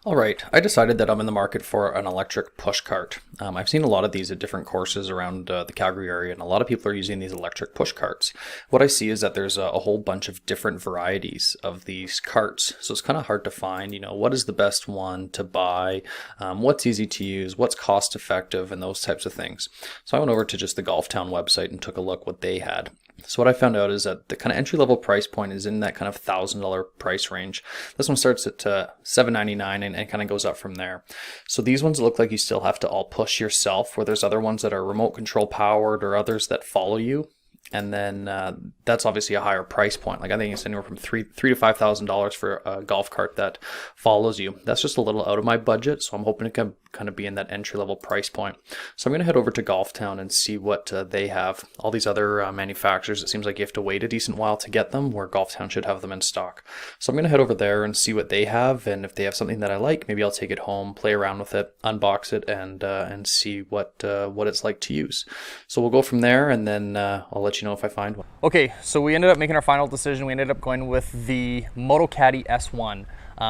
All right, I decided that I'm in the market for an electric push cart. I've seen a lot of these at different courses around the Calgary area, and a lot of people are using these electric push carts. What I see is that there's a whole bunch of different varieties of these carts, so it's kind of hard to find, what is the best one to buy, what's easy to use, what's cost effective, and those types of things. So I went over to just the Golf Town website and took a look what they had. So what I found out is that the kind of entry-level price point is in that kind of $1,000 price range. This one starts at $799 and kind of goes up from there. So these ones look like you still have to all push yourself, where there's other ones that are remote control powered or others that follow you. And then that's obviously a higher price point. Like I think it's anywhere from $3,000 to $5,000 for a golf cart that follows you. That's just a little out of my budget, so I'm hoping it can kind of be in that entry-level price point. So I'm going to head over to Golf Town and see what they have. All these other manufacturers, it seems like you have to wait a decent while to get them, where Golf Town should have them in stock. So I'm going to head over there and see what they have, and if they have something that I like, maybe I'll take it home, play around with it, unbox it, and see what it's like to use. So we'll go from there, and then I'll let you know if I find one. Okay, so we ended up making our final decision. We ended up going with the MOTOCADDY S1.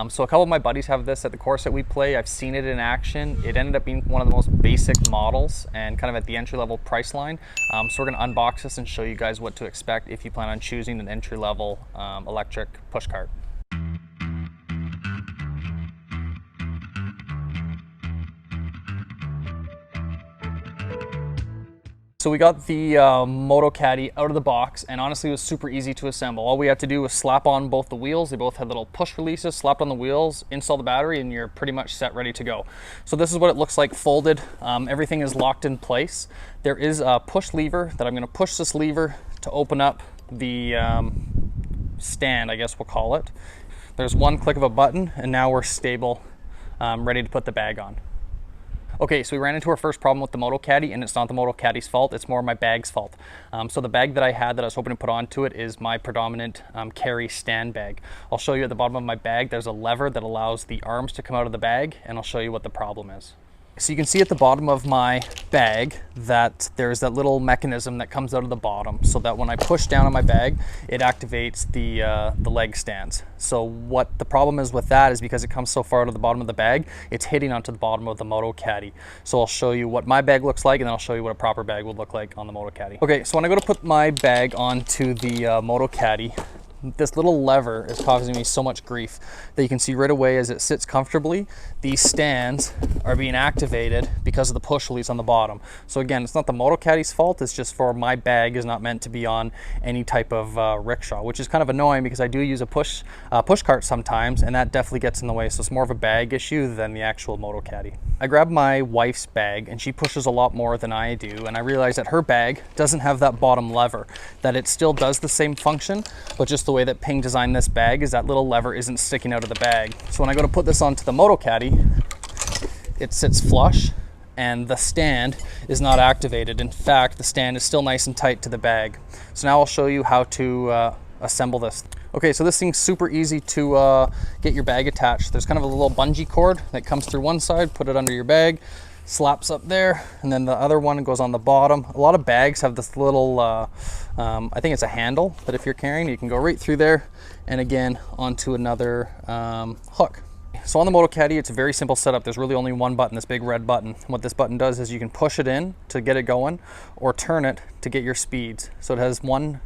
So a couple of my buddies have this at the course that we play. I've seen it in action. It ended up being one of the most basic models and kind of at the entry-level price line. So we're going to unbox this and show you guys what to expect if you plan on choosing an entry-level electric push cart. So we got the MOTOCADDY out of the box, and honestly it was super easy to assemble. All we had to do was slap on both the wheels. They both had little push releases, slapped on the wheels, install the battery, and you're pretty much set, ready to go. So this is what it looks like folded. Everything is locked in place. There is a push lever that I'm going to push this lever to open up the stand, I guess we'll call it. There's one click of a button, and now we're stable, ready to put the bag on. Okay, so we ran into our first problem with the MOTOCADDY, and it's not the MOTOCADDY's fault, it's more my bag's fault. So the bag that I had that I was hoping to put onto it is my predominant carry stand bag. I'll show you at the bottom of my bag, there's a lever that allows the arms to come out of the bag, and I'll show you what the problem is. So you can see at the bottom of my bag that there's that little mechanism that comes out of the bottom, so that when I push down on my bag, it activates the leg stands. So what the problem is with that is because it comes so far out of the bottom of the bag, it's hitting onto the bottom of the MOTOCADDY. So I'll show you what my bag looks like, and then I'll show you what a proper bag would look like on the MOTOCADDY. Okay, so when I go to put my bag onto the MOTOCADDY, this little lever is causing me so much grief that you can see right away as it sits comfortably, these stands are being activated because of the push release on the bottom. So again, it's not the MOTOCADDY's fault, it's just for my bag is not meant to be on any type of rickshaw, which is kind of annoying because I do use a push cart sometimes, and that definitely gets in the way. So it's more of a bag issue than the actual MOTOCADDY. I grabbed my wife's bag, and she pushes a lot more than I do, and I realized that her bag doesn't have that bottom lever, that it still does the same function, but just the way that Ping designed this bag is that little lever isn't sticking out of the bag. So when I go to put this onto the MOTOCADDY, it sits flush and the stand is not activated. In fact, the stand is still nice and tight to the bag. So now I'll show you how to assemble this. Okay, so this thing's super easy to get your bag attached. There's kind of a little bungee cord that comes through one side, put it under your bag, slaps up there, and then the other one goes on the bottom. A lot of bags have this little, I think it's a handle, that if you're carrying, you can go right through there and again onto another hook. So on the MOTOCADDY, it's a very simple setup. There's really only one button, this big red button. What this button does is you can push it in to get it going or turn it to get your speeds. So it has 1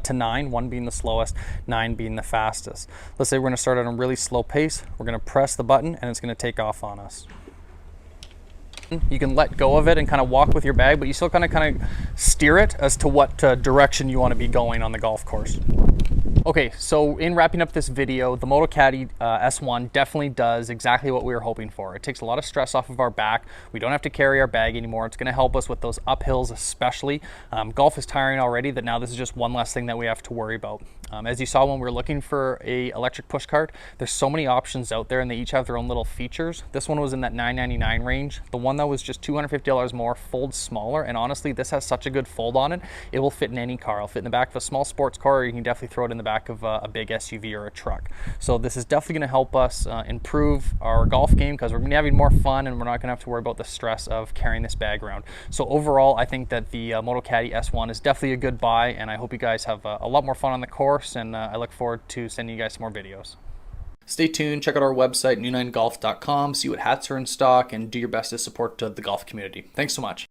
to 9, 1 being the slowest, 9 being the fastest. Let's say we're going to start at a really slow pace. We're going to press the button and it's going to take off on us. You can let go of it and kind of walk with your bag, but you still kind of steer it as to what direction you want to be going on the golf course. Okay, so in wrapping up this video, the MOTOCADDY S1 definitely does exactly what we were hoping for. It takes a lot of stress off of our back. We don't have to carry our bag anymore. It's going to help us with those uphills especially. Golf is tiring already, that now this is just one less thing that we have to worry about. As you saw when we were looking for a electric push cart, there's so many options out there and they each have their own little features. This one was in that $999 range. The one that was just $250 more folds smaller, and honestly this has such a good fold on it, it will fit in any car. It'll fit in the back of a small sports car, or you can definitely throw it in the back of a big SUV or a truck. So this is definitely going to help us improve our golf game, because we're going to be having more fun and we're not going to have to worry about the stress of carrying this bag around. So overall, I think that the MOTOCADDY S1 is definitely a good buy, and I hope you guys have a lot more fun on the course, and I look forward to sending you guys some more videos. Stay tuned, check out our website, new9golf.com, see what hats are in stock, and do your best to support the golf community. Thanks so much.